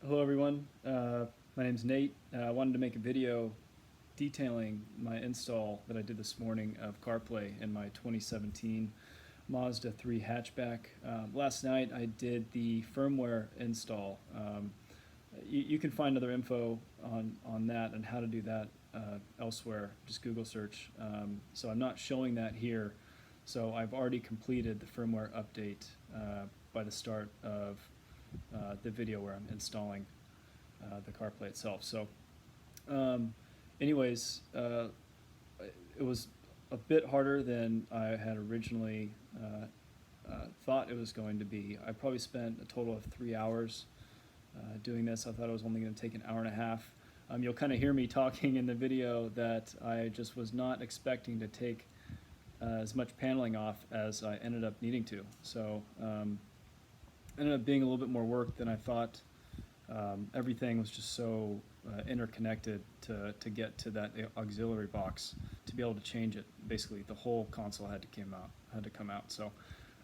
Hello everyone, my name is Nate. I wanted to make a video detailing my install that I did this morning of CarPlay in my 2017 Mazda 3 hatchback. Last night I did the firmware install. You can find other info on that and how to do that elsewhere, just Google search. So I'm not showing that here. So I've already completed the firmware update by the start of the video where I'm installing the CarPlay itself. So anyways, it was a bit harder than I had originally thought it was going to be. I probably spent a total of 3 hours doing this. I thought it was only going to take an hour and a half. You'll kind of hear me talking in the video that I just was not expecting to take as much paneling off as I ended up needing to. So ended up being a little bit more work than I thought. Everything was just so interconnected to get to that auxiliary box to be able to change it. Basically, the whole console had to come out. So,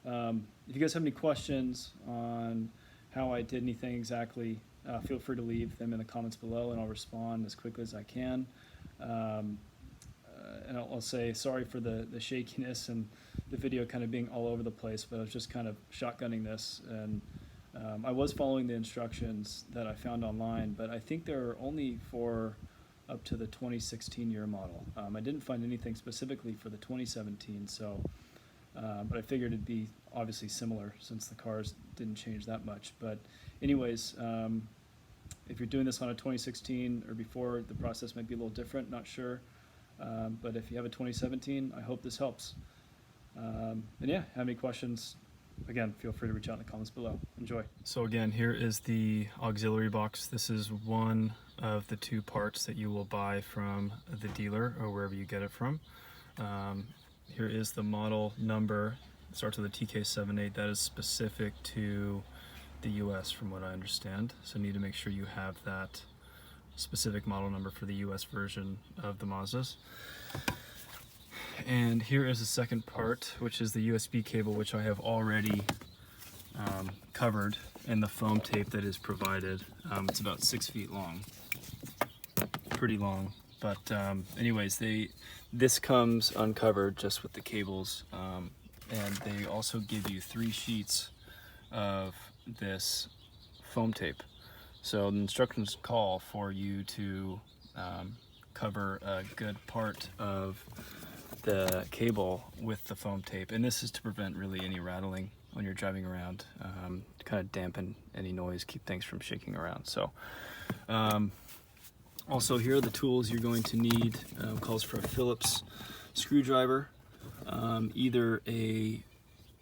if you guys have any questions on how I did anything exactly, feel free to leave them in the comments below, and I'll respond as quickly as I can. And I'll say sorry for the shakiness and the video kind of being all over the place, but I was just kind of shotgunning this, and I was following the instructions that I found online, but I think they're only for up to the 2016 year model. I didn't find anything specifically for the 2017, so but I figured it'd be obviously similar since the cars didn't change that much. But anyways, if you're doing this on a 2016 or before, the process might be a little different, not sure. But if you have a 2017, I hope this helps. And yeah, have any questions, again, feel free to reach out in the comments below. Enjoy. So again, here is the auxiliary box. This is one of the two parts that you will buy from the dealer or wherever you get it from. Here is the model number. It starts with a TK78. That is specific to the US from what I understand. So you need to make sure you have that specific model number for the US version of the Mazdas. And here is the second part, which is the USB cable, which I have already covered in the foam tape that is provided. It's about 6 feet long, pretty long. But anyways, this comes uncovered just with the cables, and they also give you 3 sheets of this foam tape. So the instructions call for you to cover a good part of the cable with the foam tape, and this is to prevent really any rattling when you're driving around, to kind of dampen any noise, keep things from shaking around. So also here are the tools you're going to need. Calls for a Phillips screwdriver, either a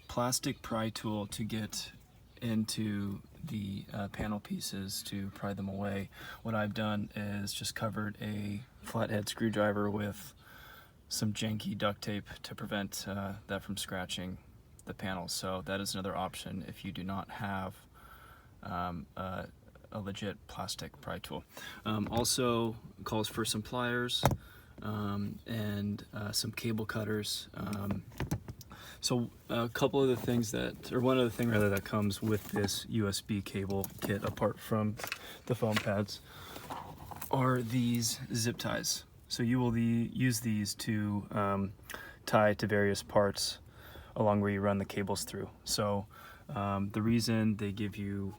plastic pry tool to get into the panel pieces to pry them away. What I've done is just covered a flathead screwdriver with some janky duct tape to prevent that from scratching the panels. So that is another option if you do not have a legit plastic pry tool. Also calls for some pliers and some cable cutters. So a couple of the things one other thing rather that comes with this USB cable kit, apart from the foam pads, are these zip ties. So you will use these to tie to various parts along where you run the cables through. So the reason they give you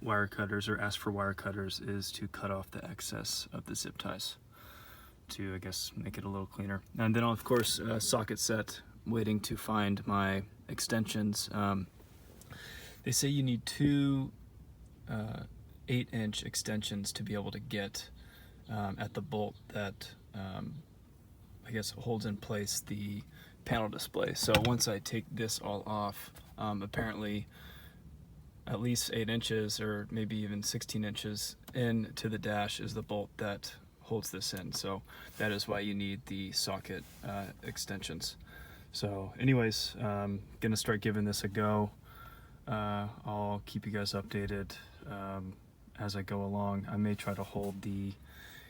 wire cutters or ask for wire cutters is to cut off the excess of the zip ties to, I guess, make it a little cleaner. And then of course a socket set, waiting to find my extensions. They say you need 2 8-inch extensions to be able to get at the bolt that I guess holds in place the panel display. So once I take this all off, apparently at least 8 inches or maybe even 16 inches into the dash is the bolt that holds this in. So that is why you need the socket extensions. So anyways, gonna start giving this a go. I'll keep you guys updated as I go along. I may try to hold the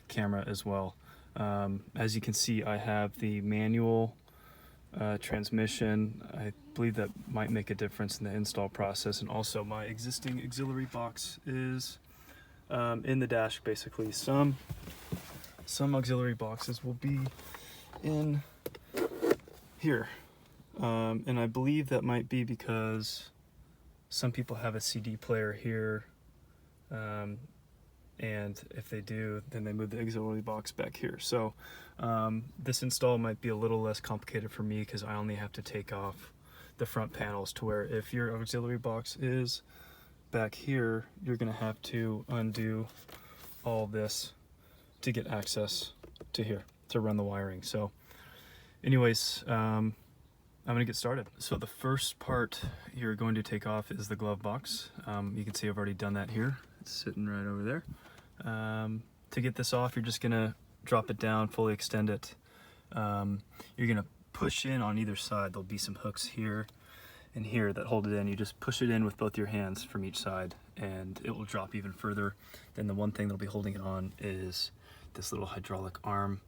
camera as well. As you can see, I have the manual transmission. I believe that might make a difference in the install process, and also my existing auxiliary box is in the dash basically. Some auxiliary boxes will be in here, and I believe that might be because some people have a CD player here, and if they do, then they move the auxiliary box back here. So this install might be a little less complicated for me because I only have to take off the front panels, to where if your auxiliary box is back here, you're going to have to undo all this to get access to here to run the wiring. So anyways, I'm going to get started. So the first part you're going to take off is the glove box. You can see I've already done that here. It's sitting right over there. To get this off, you're just going to drop it down, fully extend it. You're going to push in on either side. There'll be some hooks here and here that hold it in. You just push it in with both your hands from each side, and it will drop even further. Then the one thing that'll be holding it on is this little hydraulic arm.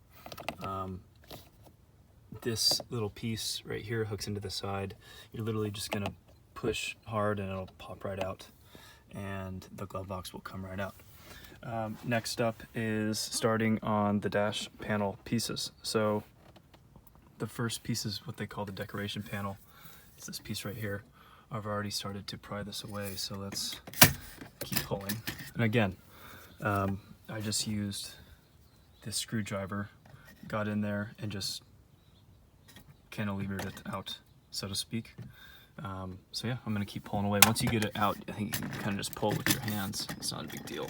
This little piece right here hooks into the side. You're literally just gonna push hard and it'll pop right out, and the glove box will come right out. Next up is starting on the dash panel pieces. So the first piece is what they call the decoration panel. It's this piece right here. I've already started to pry this away, so let's keep pulling. And again, I just used this screwdriver, got in there and just cantilevered it out, so to speak. So yeah, I'm gonna keep pulling away. Once you get it out, I think you can kind of just pull with your hands. It's not a big deal.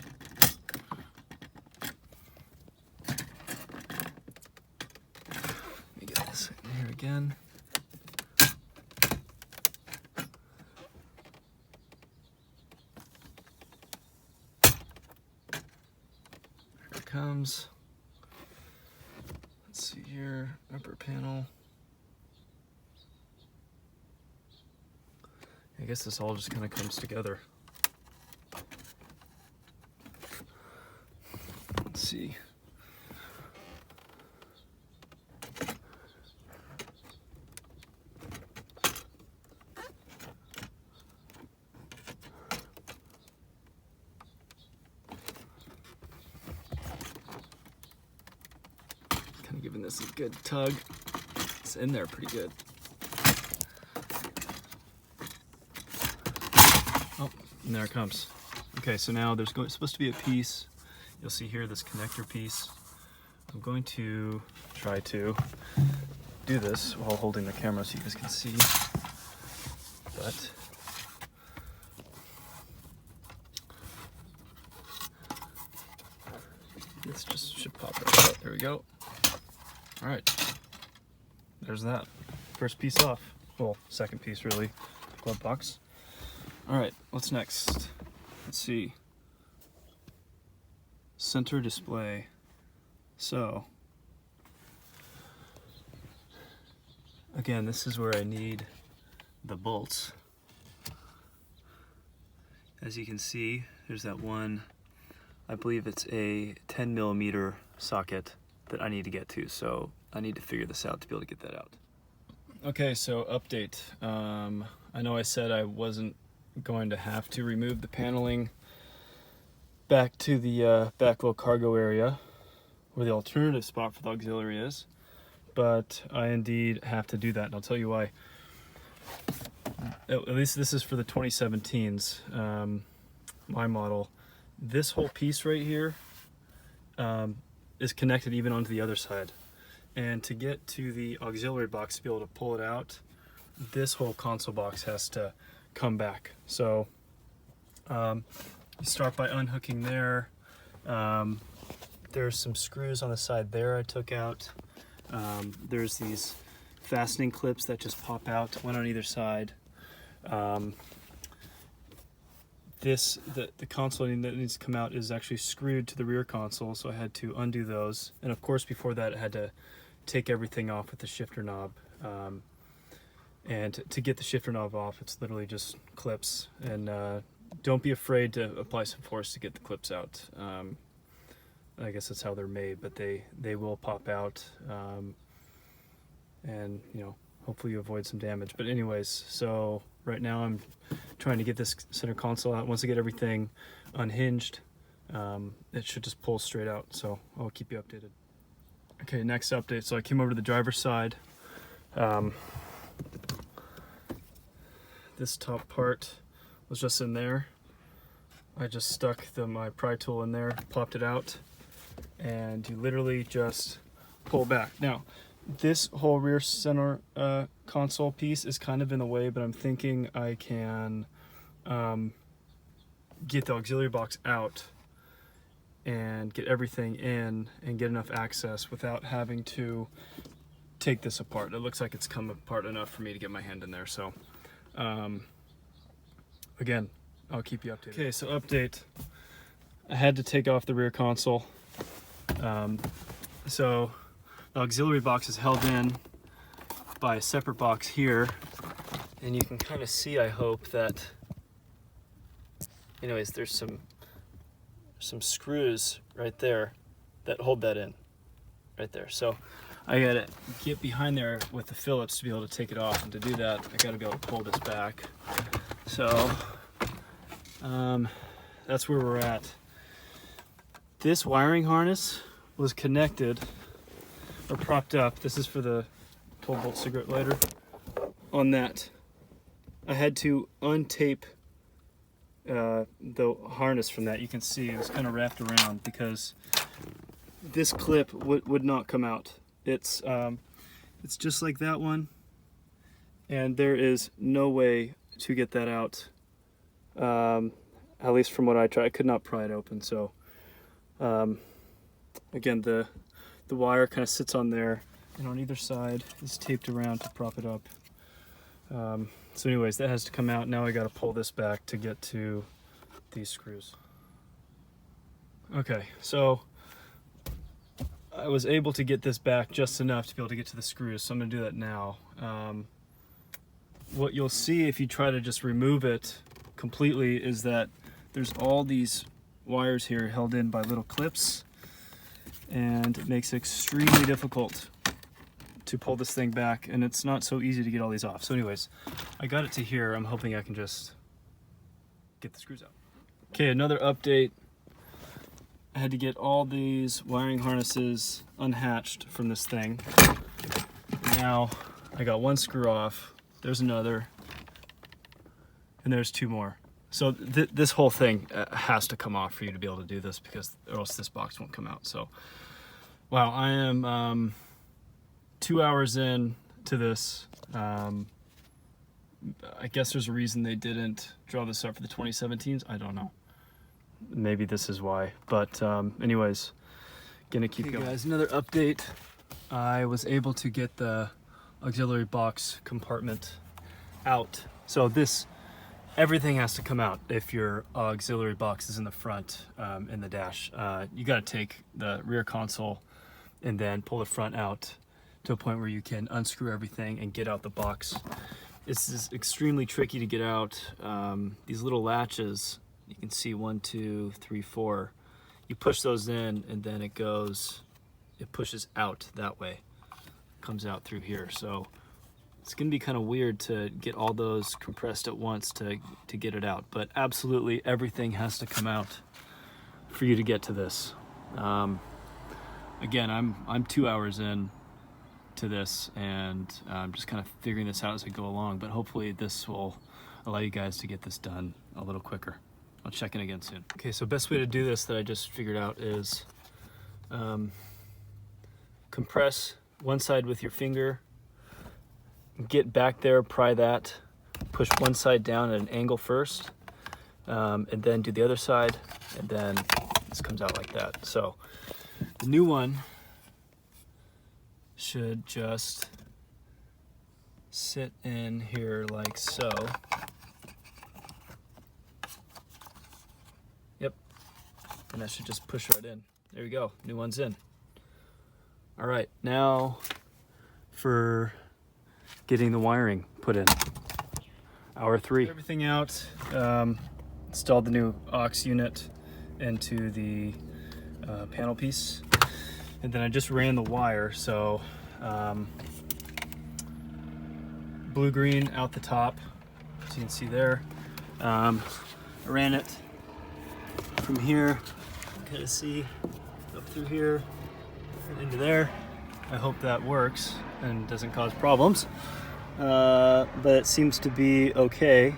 Let me get this in here again. Here it comes. Let's see here, upper panel. I guess this all just kind of comes together. Let's see. Kind of giving this a good tug. It's in there pretty good. Oh, and there it comes. Okay, so now there's supposed to be a piece. You'll see here this connector piece. I'm going to try to do this while holding the camera so you guys can see. But this just should pop right out. There we go. All right, there's that. First piece off. Well, second piece really, glove box. All right, what's next? Let's see. Center display. So, again, this is where I need the bolts. As you can see, there's that one, I believe it's a 10mm socket that I need to get to, so I need to figure this out to be able to get that out. Okay, so update. I know I said I wasn't going to have to remove the paneling back to the back little cargo area where the alternative spot for the auxiliary is, but I indeed have to do that, and I'll tell you why. At least this is for the 2017s, my model. This whole piece right here is connected even onto the other side, and to get to the auxiliary box to be able to pull it out, this whole console box has to come back. So you start by unhooking there. There's some screws on the side there I took out. There's these fastening clips that just pop out, one on either side. The console that needs to come out is actually screwed to the rear console, so I had to undo those. And of course before that I had to take everything off with the shifter knob. And to get the shifter knob off, it's literally just clips. And don't be afraid to apply some force to get the clips out. I guess that's how they're made, but they will pop out. And you know, hopefully you avoid some damage. But anyways, so right now I'm trying to get this center console out. Once I get everything unhinged, it should just pull straight out, so I'll keep you updated. Okay, next update. So I came over to the driver's side. This top part was just in there. I just stuck my pry tool in there, popped it out, and you literally just pull back. Now, this whole rear center console piece is kind of in the way, but I'm thinking I can get the auxiliary box out and get everything in and get enough access without having to take this apart. It looks like it's come apart enough for me to get my hand in there. So again, I'll keep you updated. Okay, so update. I had to take off the rear console. So the auxiliary box is held in by a separate box here, and you can kind of see, I hope, that anyways, there's some screws right there that hold that in right there. So I gotta get behind there with the Phillips to be able to take it off, and to do that I gotta be able to pull this back. So that's where we're at. This wiring harness was connected or propped up. This is for the 12-volt cigarette lighter. On that, I had to untape the harness from that. You can see it was kind of wrapped around because this clip would not come out. It's just like that one, and there is no way to get that out. At least from what I tried, I could not pry it open. So again, the wire kind of sits on there, and on either side is taped around to prop it up. So anyways, that has to come out. Now I got to pull this back to get to these screws. Okay, so I was able to get this back just enough to be able to get to the screws, so I'm going to do that now. What you'll see if you try to just remove it completely is that there's all these wires here held in by little clips, and it makes it extremely difficult to pull this thing back, and it's not so easy to get all these off. So anyways, I got it to here. I'm hoping I can just get the screws out. Okay, another update. I had to get all these wiring harnesses unhatched from this thing. Now I got one screw off, there's another, and there's two more. So this whole thing has to come off for you to be able to do this, because or else this box won't come out. So wow, I am 2 hours in to this. I guess there's a reason they didn't draw this up for the 2017s. I don't know. Maybe this is why. But anyways, gonna keep going. Guys, another update. I was able to get the auxiliary box compartment out. So everything has to come out if your auxiliary box is in the front, in the dash. You gotta take the rear console and then pull the front out to a point where you can unscrew everything and get out the box. It's extremely tricky to get out. These little latches, you can see 1, 2, 3, 4. You push those in, and then it pushes out that way. Comes out through here. So it's gonna be kind of weird to get all those compressed at once to get it out. But absolutely everything has to come out for you to get to this. Again, I'm 2 hours in to this, and I'm just kind of figuring this out as I go along, but hopefully this will allow you guys to get this done a little quicker. I'll check in again soon. Okay, so best way to do this that I just figured out is compress one side with your finger, get back there, pry that, push one side down at an angle first, and then do the other side, and then this comes out like that. So the new one should just sit in here like so. Yep, and that should just push right in. There we go, new one's in. All right, now for getting the wiring put in. Hour 3. Everything out, installed the new aux unit into the panel piece, and then I just ran the wire. So blue-green out the top, as you can see there. I ran it from here kind of see up through here and into there. I hope that works and doesn't cause problems. But it seems to be okay.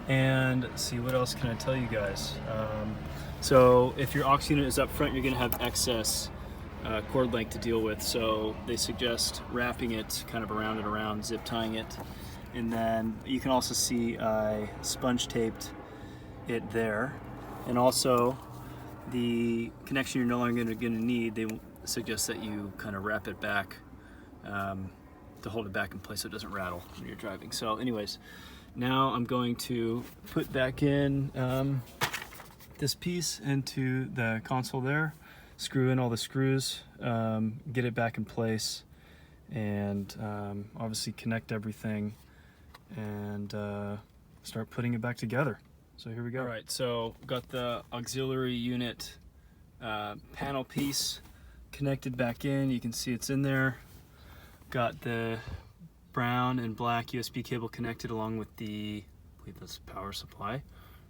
And let's see, what else can I tell you guys? So if your aux unit is up front, you're gonna have excess cord length to deal with. So they suggest wrapping it kind of around and around, zip tying it. And then you can also see I sponge taped it there. And also the connection you're no longer gonna need, they suggest that you kind of wrap it back to hold it back in place so it doesn't rattle when you're driving. So anyways, now I'm going to put back in this piece into the console there, screw in all the screws, get it back in place, and obviously connect everything and start putting it back together. So here we go. All right, so got the auxiliary unit panel piece connected back in. You can see it's in there. Got the brown and black USB cable connected along with the, I believe that's power supply,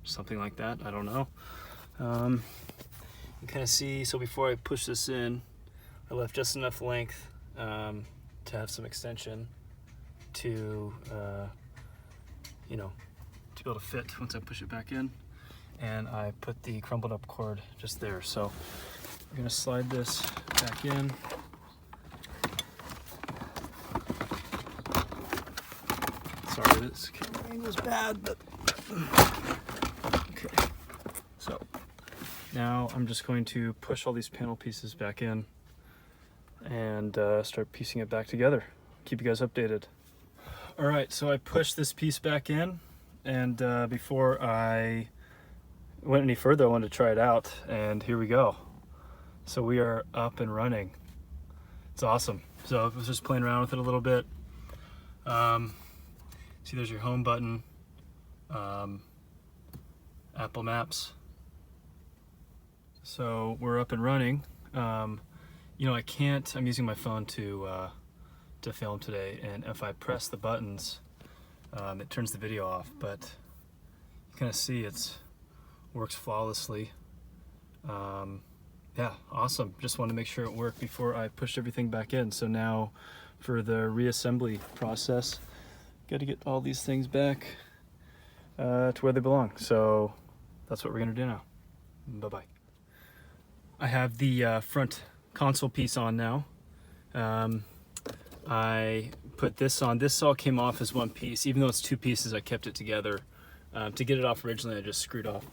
something like that, I don't know. You kind of see, so before I push this in, I left just enough length to have some extension to, you know, to be able to fit once I push it back in. And I put the crumpled up cord just there. So I'm gonna slide this back in. Sorry, this camera angle is bad, but okay. So now I'm just going to push all these panel pieces back in and start piecing it back together. Keep you guys updated. All right, so I pushed this piece back in, and before I went any further, I wanted to try it out, and here we go. So we are up and running. It's awesome. So I was just playing around with it a little bit. See, there's your home button, Apple Maps. So we're up and running. You know, I'm using my phone to film today, and if I press the buttons, it turns the video off, but you kind of see it's works flawlessly. Yeah, awesome. Just wanted to make sure it worked before I pushed everything back in. So now for the reassembly process, got to get all these things back to where they belong. So that's what we're gonna do now. Bye-bye. I have the front console piece on now. I put this on. This all came off as one piece. Even though it's two pieces, I kept it together. To get it off originally, I just screwed off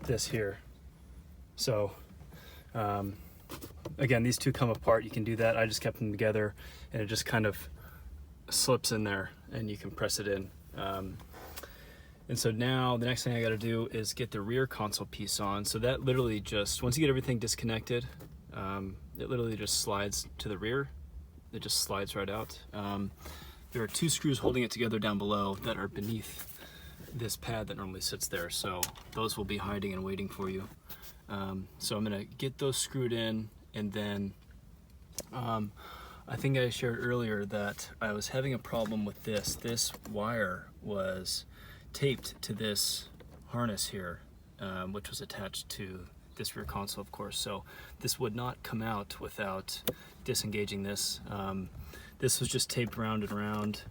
this here. So again, these two come apart. You can do that. I just kept them together, and it just kind of slips in there, and you can press it in. And so now the next thing I got to do is get the rear console piece on. So that literally just, once you get everything disconnected, it literally just slides to the rear. It just slides right out. There are two screws holding it together down below that are beneath this pad that normally sits there. So those will be hiding and waiting for you. So I'm gonna get those screwed in, and then I think I shared earlier that I was having a problem with this. This wire was taped to this harness here, which was attached to this rear console, of course. So this would not come out without disengaging this. This was just taped round and round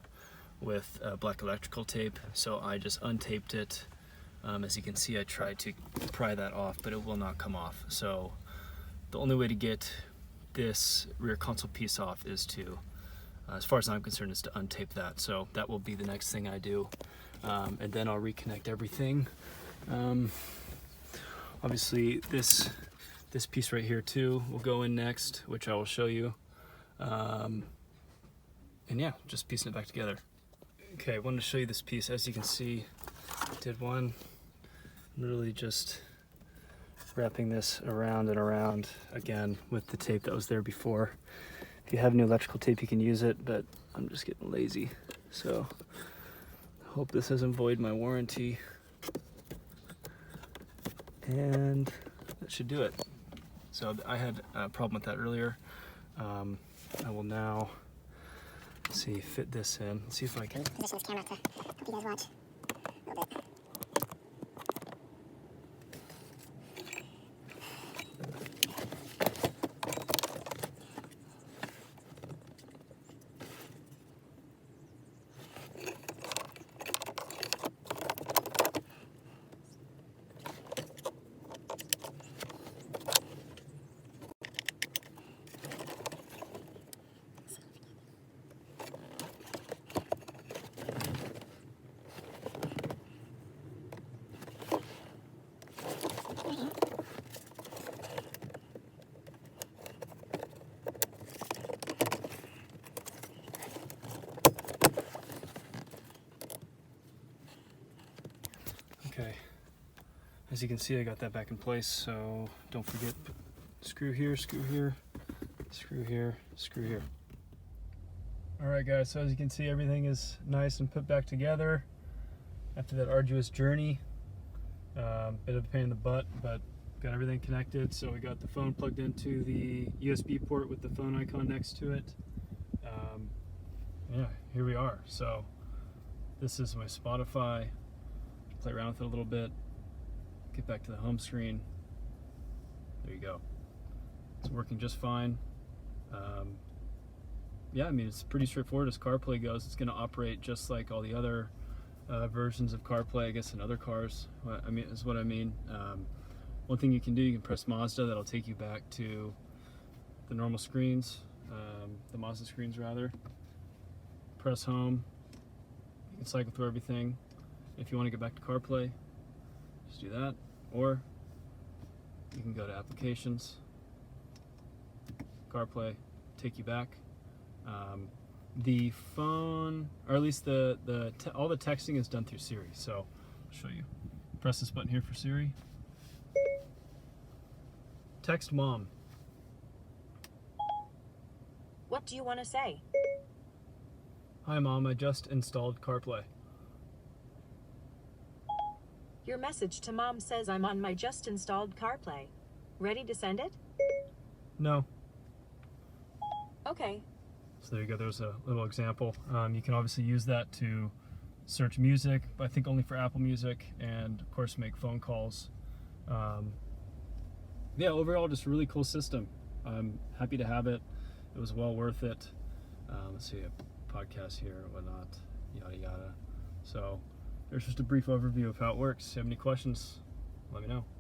with black electrical tape. So I just untaped it. As you can see, I tried to pry that off, but it will not come off. So the only way to get this rear console piece off is to, as far as I'm concerned, is to untape that. So that will be the next thing I do. And then I'll reconnect everything. Obviously this piece right here too will go in next, which I will show you. And yeah, just piecing it back together. Okay, I wanted to show you this piece. As you can see, I did one, literally just wrapping this around and around again with the tape that was there before. If you have new electrical tape, you can use it, but I'm just getting lazy. So I hope this doesn't void my warranty. And that should do it. So I had a problem with that earlier. I will now, let's see, fit this in. Let's see if I can position this camera to help you guys watch a little bit. Okay, as you can see, I got that back in place, so don't forget, screw here, screw here, screw here, screw here. Alright guys, so as you can see, everything is nice and put back together after that arduous journey. Bit of a pain in the butt, but got everything connected. So we got the phone plugged into the USB port with the phone icon next to it. Yeah, here we are. So this is my Spotify. Play around with it a little bit, get back to the home screen. There you go. It's working just fine. Yeah, I mean, it's pretty straightforward as CarPlay goes. It's going to operate just like all the other versions of CarPlay, I guess, in other cars. I mean, is what I mean. One thing you can do, you can press Mazda. That'll take you back to the normal screens, the Mazda screens rather. Press home. You can cycle through everything. If you want to get back to CarPlay, just do that. Or you can go to Applications, CarPlay, take you back. The phone, or at least all the texting is done through Siri. So I'll show you. Press this button here for Siri. Text mom. What do you want to say? Hi mom, I just installed CarPlay. Your message to mom says I'm on my just installed CarPlay. Ready to send it? No. Okay. So there you go, there's a little example. You can obviously use that to search music, but I think only for Apple Music, and of course make phone calls. Yeah, overall just a really cool system. I'm happy to have it. It was well worth it. Let's see, a podcast here and whatnot, yada yada. So there's just a brief overview of how it works. If you have any questions, let me know.